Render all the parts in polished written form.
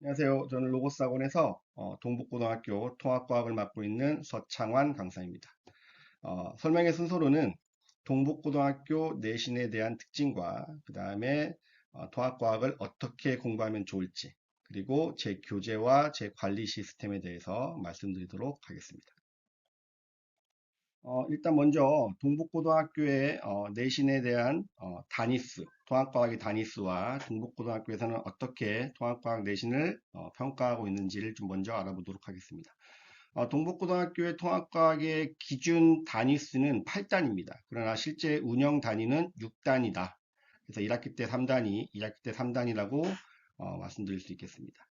안녕하세요. 저는 로고스학원에서 동북고등학교 통합과학을 맡고 있는 서창환 강사입니다. 설명의 순서로는 동북고등학교 내신에 대한 특징과 그 다음에 통합과학을 어떻게 공부하면 좋을지, 그리고 제 교재와 제 관리 시스템에 대해서 말씀드리도록 하겠습니다. 일단 먼저 동북고등학교의 내신에 대한 단위수, 통합과학의 단위수와 동북고등학교에서는 어떻게 통합과학 내신을 평가하고 있는지를 좀 먼저 알아보도록 하겠습니다. 동북고등학교의 통합과학의 기준 단위수는 8단입니다. 그러나 실제 운영 단위는 6단이다. 그래서 1학기 때 3단위, 2학기 때 3단이라고 말씀드릴 수 있겠습니다.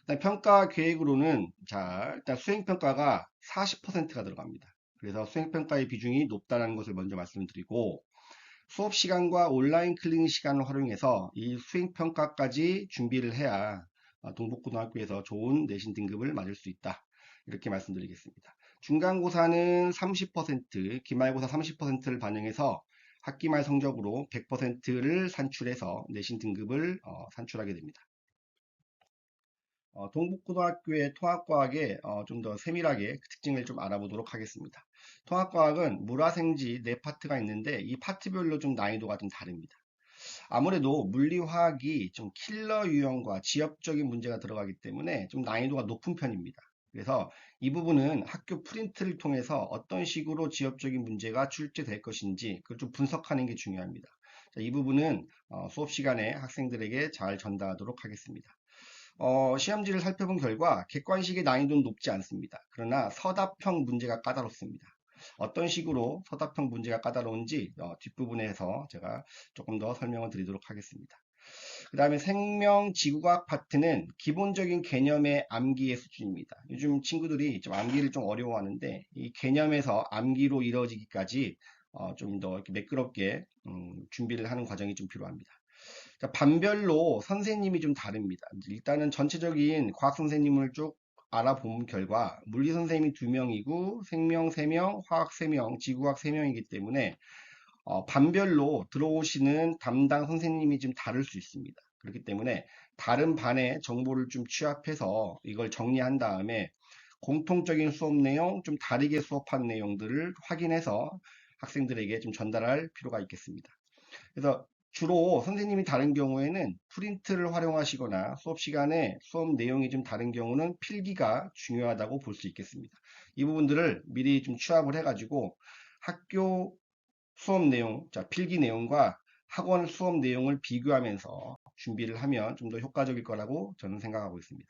일단 평가 계획으로는 일단 수행평가가 40%가 들어갑니다. 그래서 수행평가의 비중이 높다는 것을 먼저 말씀드리고 수업 시간과 온라인 클리닉 시간을 활용해서 이 수행평가까지 준비를 해야 동북고등학교에서 좋은 내신 등급을 맞을 수 있다. 이렇게 말씀드리겠습니다. 중간고사는 30%, 기말고사 30%를 반영해서 학기 말 성적으로 100%를 산출해서 내신 등급을 산출하게 됩니다. 동북고등학교의 통합과학의 좀 더 세밀하게 그 특징을 좀 알아보도록 하겠습니다. 통합과학은 물화생지 네 파트가 있는데 이 파트별로 좀 난이도가 좀 다릅니다. 아무래도 물리화학이 좀 킬러 유형과 지엽적인 문제가 들어가기 때문에 좀 난이도가 높은 편입니다. 그래서 이 부분은 학교 프린트를 통해서 어떤 식으로 지엽적인 문제가 출제될 것인지 그걸 좀 분석하는 게 중요합니다. 이 부분은 수업 시간에 학생들에게 잘 전달하도록 하겠습니다. 시험지를 살펴본 결과 객관식의 난이도는 높지 않습니다. 그러나 서답형 문제가 까다롭습니다. 어떤 식으로 서답형 문제가 까다로운지 뒷부분에서 제가 조금 더 설명을 드리도록 하겠습니다. 그 다음에 생명지구과학 파트는 기본적인 개념의 암기의 수준입니다. 요즘 친구들이 좀 암기를 좀 어려워하는데 이 개념에서 암기로 이루어지기까지 좀 더 매끄럽게 준비를 하는 과정이 좀 필요합니다. 반별로 선생님이 좀 다릅니다. 일단은 전체적인 과학 선생님을 쭉 알아본 결과 물리 선생님이 2명이고 생명 3명, 화학 3명, 지구과학 3명이기 때문에 반별로 들어오시는 담당 선생님이 좀 다를 수 있습니다. 그렇기 때문에 다른 반의 정보를 좀 취합해서 이걸 정리한 다음에 공통적인 수업 내용, 좀 다르게 수업한 내용들을 확인해서 학생들에게 좀 전달할 필요가 있겠습니다. 그래서 주로 선생님이 다른 경우에는 프린트를 활용하시거나 수업 시간에 수업 내용이 좀 다른 경우는 필기가 중요하다고 볼 수 있겠습니다. 이 부분들을 미리 좀 취합을 해가지고 학교 수업 내용, 필기 내용과 학원 수업 내용을 비교하면서 준비를 하면 좀 더 효과적일 거라고 저는 생각하고 있습니다.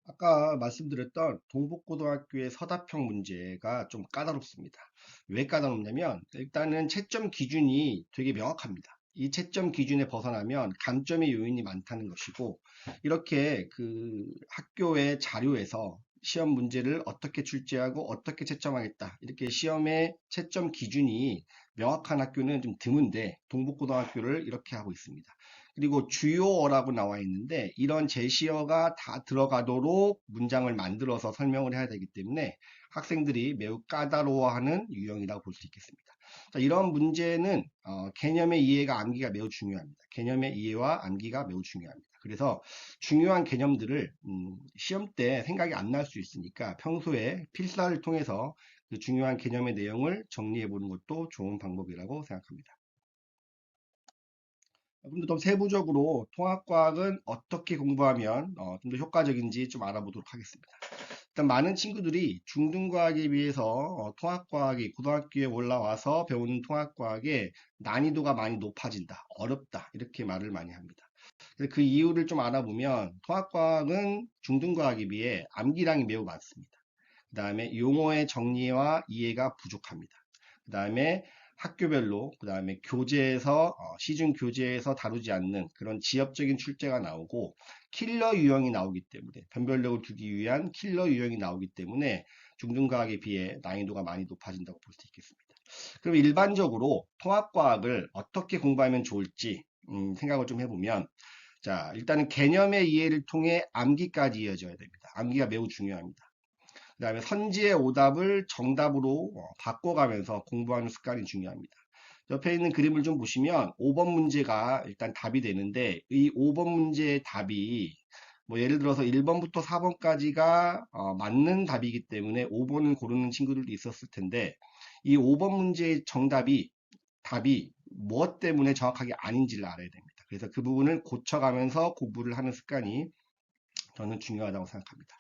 아까 말씀드렸던 동북고등학교의 서답형 문제가 좀 까다롭습니다. 왜 까다롭냐면 일단은 채점 기준이 되게 명확합니다. 이 채점 기준에 벗어나면 감점의 요인이 많다는 것이고 이렇게 그 학교의 자료에서 시험 문제를 어떻게 출제하고 어떻게 채점하겠다 이렇게 시험의 채점 기준이 명확한 학교는 좀 드문데 동북고등학교를 이렇게 하고 있습니다. 그리고 주요어라고 나와 있는데 이런 제시어가 다 들어가도록 문장을 만들어서 설명을 해야 되기 때문에 학생들이 매우 까다로워하는 유형이라고 볼 수 있겠습니다. 자, 이런 문제는 개념의 이해가 암기가 매우 중요합니다. 개념의 이해와 암기가 매우 중요합니다. 그래서 중요한 개념들을 시험 때 생각이 안 날 수 있으니까 평소에 필사를 통해서 그 중요한 개념의 내용을 정리해 보는 것도 좋은 방법이라고 생각합니다. 좀 더 세부적으로 통합과학은 어떻게 공부하면 좀 더 효과적인지 좀 알아보도록 하겠습니다. 일단 많은 친구들이 중등과학에 비해서 통합과학이 고등학교에 올라와서 배우는 통합과학의 난이도가 많이 높아진다, 어렵다 이렇게 말을 많이 합니다. 그래서 그 이유를 좀 알아보면 통합과학은 중등과학에 비해 암기량이 매우 많습니다. 그 다음에 용어의 정리와 이해가 부족합니다. 그 다음에 학교별로, 그 다음에 교재에서, 시중 교재에서 다루지 않는 그런 지엽적인 출제가 나오고, 킬러 유형이 나오기 때문에, 변별력을 두기 위한 킬러 유형이 나오기 때문에 중등과학에 비해 난이도가 많이 높아진다고 볼 수 있겠습니다. 그럼 일반적으로 통합과학을 어떻게 공부하면 좋을지 생각을 좀 해보면, 자, 일단은 개념의 이해를 통해 암기까지 이어져야 됩니다. 암기가 매우 중요합니다. 그 다음에 선지의 오답을 정답으로 바꿔가면서 공부하는 습관이 중요합니다. 옆에 있는 그림을 좀 보시면 5번 문제가 일단 답이 되는데 이 5번 문제의 답이 뭐 예를 들어서 1번부터 4번까지가 맞는 답이기 때문에 5번을 고르는 친구들도 있었을 텐데 이 5번 문제의 답이 무엇 때문에 정확하게 아닌지를 알아야 됩니다. 그래서 그 부분을 고쳐가면서 공부를 하는 습관이 저는 중요하다고 생각합니다.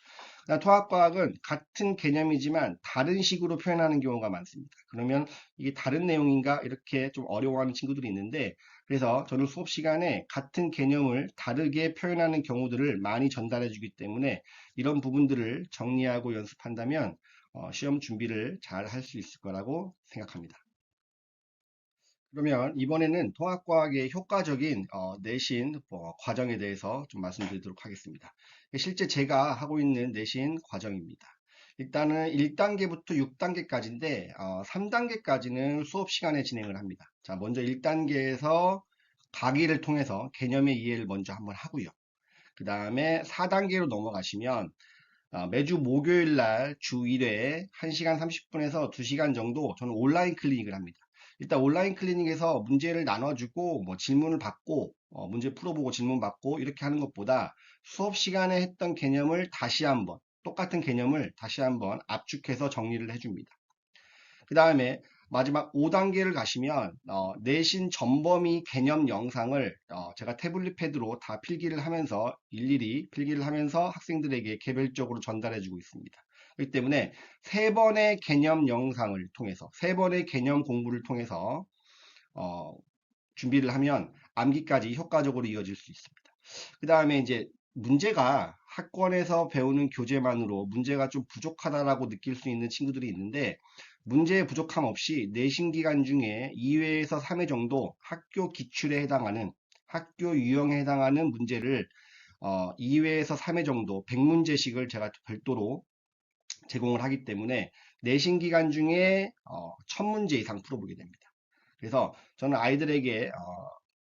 통합과학은 같은 개념이지만 다른 식으로 표현하는 경우가 많습니다. 그러면 이게 다른 내용인가 이렇게 좀 어려워하는 친구들이 있는데 그래서 저는 수업 시간에 같은 개념을 다르게 표현하는 경우들을 많이 전달해 주기 때문에 이런 부분들을 정리하고 연습한다면 시험 준비를 잘 할 수 있을 거라고 생각합니다. 그러면 이번에는 통합과학의 효과적인 내신 과정에 대해서 좀 말씀드리도록 하겠습니다. 실제 제가 하고 있는 내신 과정입니다. 일단은 1단계부터 6단계까지인데 3단계까지는 수업 시간에 진행을 합니다. 자, 먼저 1단계에서 강의를 통해서 개념의 이해를 먼저 한번 하고요. 그 다음에 4단계로 넘어가시면 매주 목요일 날 주 1회 1시간 30분에서 2시간 정도 저는 온라인 클리닉을 합니다. 일단 온라인 클리닉에서 문제를 나눠주고 뭐 질문을 받고 문제 풀어보고 질문 받고 이렇게 하는 것보다 수업 시간에 했던 개념을 다시 한번 똑같은 개념을 다시 한번 압축해서 정리를 해줍니다. 그 다음에 마지막 5단계를 가시면 내신 전범위 개념 영상을 제가 태블릿 패드로 다 필기를 하면서 일일이 필기를 하면서 학생들에게 개별적으로 전달해 주고 있습니다. 그렇기 때문에 세 번의 개념 영상을 통해서 세 번의 개념 공부를 통해서 어, 준비를 하면 암기까지 효과적으로 이어질 수 있습니다. 그 다음에 이제 문제가 학원에서 배우는 교재만으로 문제가 좀 부족하다라고 느낄 수 있는 친구들이 있는데 문제의 부족함 없이 내신 기간 중에 2회에서 3회 정도 학교 기출에 해당하는 학교 유형에 해당하는 문제를 2회에서 3회 정도 100문제씩을 제가 별도로 제공을 하기 때문에 내신 기간 중에 1000문제 이상 풀어보게 됩니다. 그래서 저는 아이들에게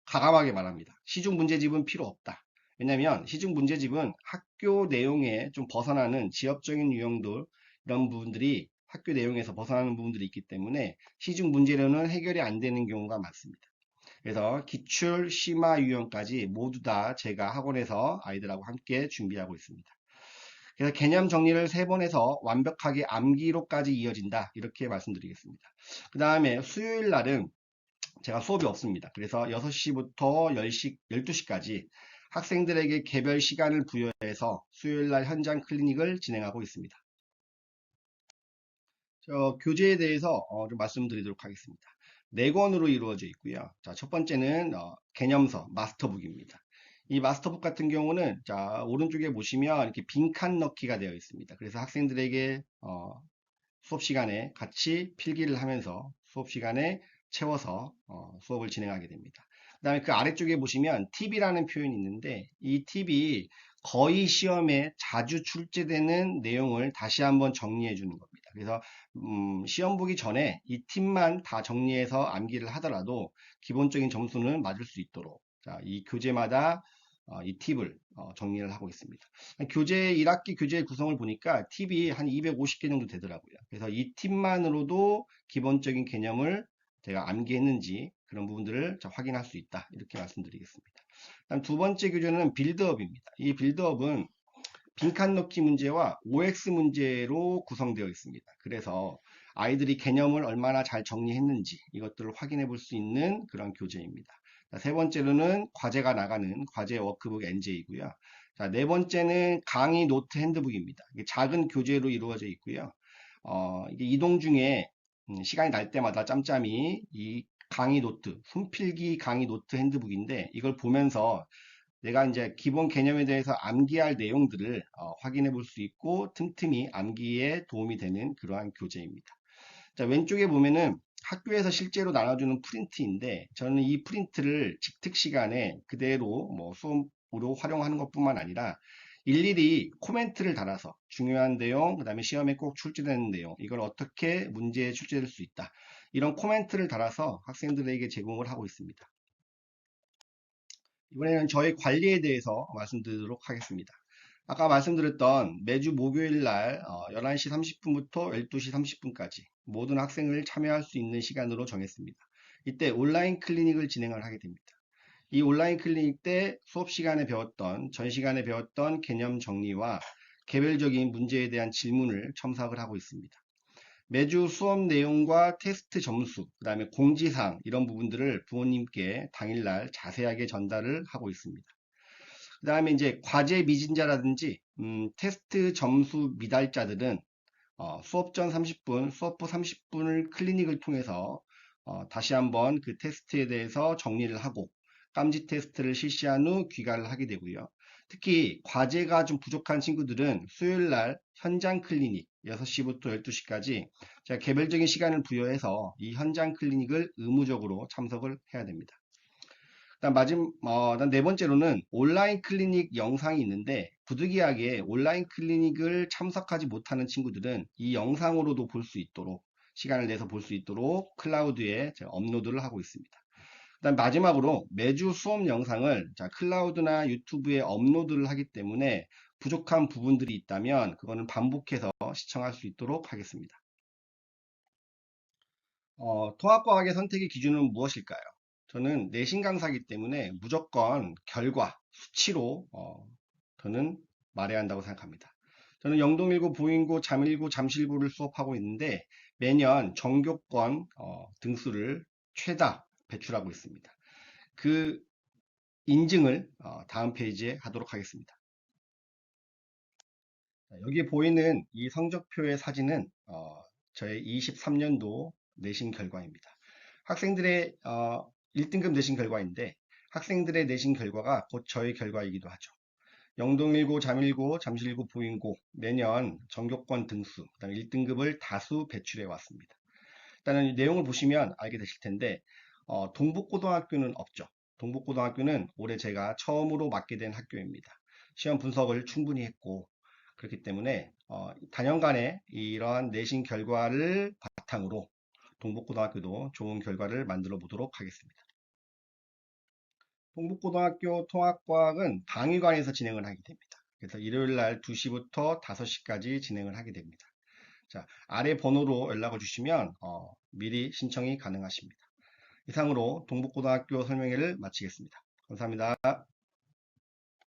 가감하게 말합니다. 시중 문제집은 필요 없다. 왜냐하면 시중 문제집은 학교 내용에 좀 벗어나는 지역적인 유형들 이런 부분들이 학교 내용에서 벗어나는 부분들이 있기 때문에 시중 문제로는 해결이 안 되는 경우가 많습니다. 그래서 기출, 심화 유형까지 모두 다 제가 학원에서 아이들하고 함께 준비하고 있습니다. 그래서 개념 정리를 세 번 해서 완벽하게 암기로까지 이어진다. 이렇게 말씀드리겠습니다. 그 다음에 수요일 날은 제가 수업이 없습니다. 그래서 6시부터 10시, 12시까지 학생들에게 개별 시간을 부여해서 수요일날 현장 클리닉을 진행하고 있습니다. 교재에 대해서 좀 말씀드리도록 하겠습니다. 4권으로 이루어져 있고요. 자, 첫 번째는 개념서 마스터북입니다. 이 마스터북 같은 경우는 자, 오른쪽에 보시면 이렇게 빈칸 넣기가 되어 있습니다. 그래서 학생들에게 수업 시간에 같이 필기를 하면서 수업 시간에 채워서 수업을 진행하게 됩니다. 그 다음에 그 아래쪽에 보시면 팁이라는 표현이 있는데 이 팁이 거의 시험에 자주 출제되는 내용을 다시 한번 정리해 주는 겁니다. 그래서 시험 보기 전에 이 팁만 다 정리해서 암기를 하더라도 기본적인 점수는 맞을 수 있도록 자, 이 교재마다 이 팁을 정리를 하고 있습니다. 교재 1학기 교재 구성을 보니까 팁이 한 250개 정도 되더라고요. 그래서 이 팁만으로도 기본적인 개념을 제가 암기했는지 그런 부분들을 확인할 수 있다. 이렇게 말씀드리겠습니다. 다음 두 번째 교재는 빌드업입니다. 이 빌드업은 빈칸 넣기 문제와 OX 문제로 구성되어 있습니다. 그래서 아이들이 개념을 얼마나 잘 정리했는지 이것들을 확인해 볼 수 있는 그런 교재입니다. 세 번째로는 과제가 나가는 과제 워크북 NJ이고요. 자, 네 번째는 강의 노트 핸드북입니다. 이게 작은 교재로 이루어져 있고요. 이게 이동 중에 시간이 날 때마다 짬짬이 이 강의 노트, 손필기 강의 노트 핸드북인데 이걸 보면서 내가 이제 기본 개념에 대해서 암기할 내용들을 확인해 볼 수 있고 틈틈이 암기에 도움이 되는 그러한 교재입니다. 자, 왼쪽에 보면은 학교에서 실제로 나눠주는 프린트인데 저는 이 프린트를 직특 시간에 그대로 뭐 수업으로 활용하는 것뿐만 아니라 일일이 코멘트를 달아서 중요한 내용, 그 다음에 시험에 꼭 출제되는 내용, 이걸 어떻게 문제에 출제될 수 있다. 이런 코멘트를 달아서 학생들에게 제공을 하고 있습니다. 이번에는 저희 관리에 대해서 말씀드리도록 하겠습니다. 아까 말씀드렸던 매주 목요일 날 11시 30분부터 12시 30분까지 모든 학생을 참여할 수 있는 시간으로 정했습니다. 이때 온라인 클리닉을 진행을 하게 됩니다. 이 온라인 클리닉 때 수업 시간에 배웠던, 전 시간에 배웠던 개념 정리와 개별적인 문제에 대한 질문을 첨삭을 하고 있습니다. 매주 수업 내용과 테스트 점수, 그 다음에 공지사항 이런 부분들을 부모님께 당일날 자세하게 전달을 하고 있습니다. 그 다음에 이제 과제 미진자라든지 테스트 점수 미달자들은 수업 전 30분, 수업 후 30분을 클리닉을 통해서 다시 한번 그 테스트에 대해서 정리를 하고 깜지 테스트를 실시한 후 귀가를 하게 되고요. 특히 과제가 좀 부족한 친구들은 수요일 날 현장 클리닉 6시부터 12시까지 제가 개별적인 시간을 부여해서 이 현장 클리닉을 의무적으로 참석을 해야 됩니다. 그다음 네 번째로는 온라인 클리닉 영상이 있는데 부득이하게 온라인 클리닉을 참석하지 못하는 친구들은 이 영상으로도 볼 수 있도록 시간을 내서 볼 수 있도록 클라우드에 제가 업로드를 하고 있습니다. 그다음 마지막으로 매주 수업 영상을 클라우드나 유튜브에 업로드를 하기 때문에 부족한 부분들이 있다면 그거는 반복해서 시청할 수 있도록 하겠습니다. 통합과학의 선택의 기준은 무엇일까요? 저는 내신 강사이기 때문에 무조건 결과, 수치로 저는 말해야 한다고 생각합니다. 저는 영동일고, 보인고, 잠일고, 잠실고를 수업하고 있는데 매년 전교권 등수를 최다 배출하고 있습니다. 그 인증을 다음 페이지에 하도록 하겠습니다. 여기 보이는 이 성적표의 사진은 저의 23년도 내신 결과입니다. 학생들의 1등급 내신 결과인데 학생들의 내신 결과가 곧 저의 결과이기도 하죠. 영동일고, 잠일고, 잠실고, 보인고 매년 전교권 등수, 그다음에 1등급을 다수 배출해 왔습니다. 일단은 이 내용을 보시면 알게 되실 텐데 동북고등학교는 없죠. 동북고등학교는 올해 제가 처음으로 맡게 된 학교입니다. 시험 분석을 충분히 했고 그렇기 때문에 단연간에 이러한 내신 결과를 바탕으로 동북고등학교도 좋은 결과를 만들어 보도록 하겠습니다. 동북고등학교 통합과학은 방위관에서 진행을 하게 됩니다. 그래서 일요일 날 2시부터 5시까지 진행을 하게 됩니다. 자, 아래 번호로 연락을 주시면 미리 신청이 가능하십니다. 이상으로 동북고등학교 설명회를 마치겠습니다. 감사합니다.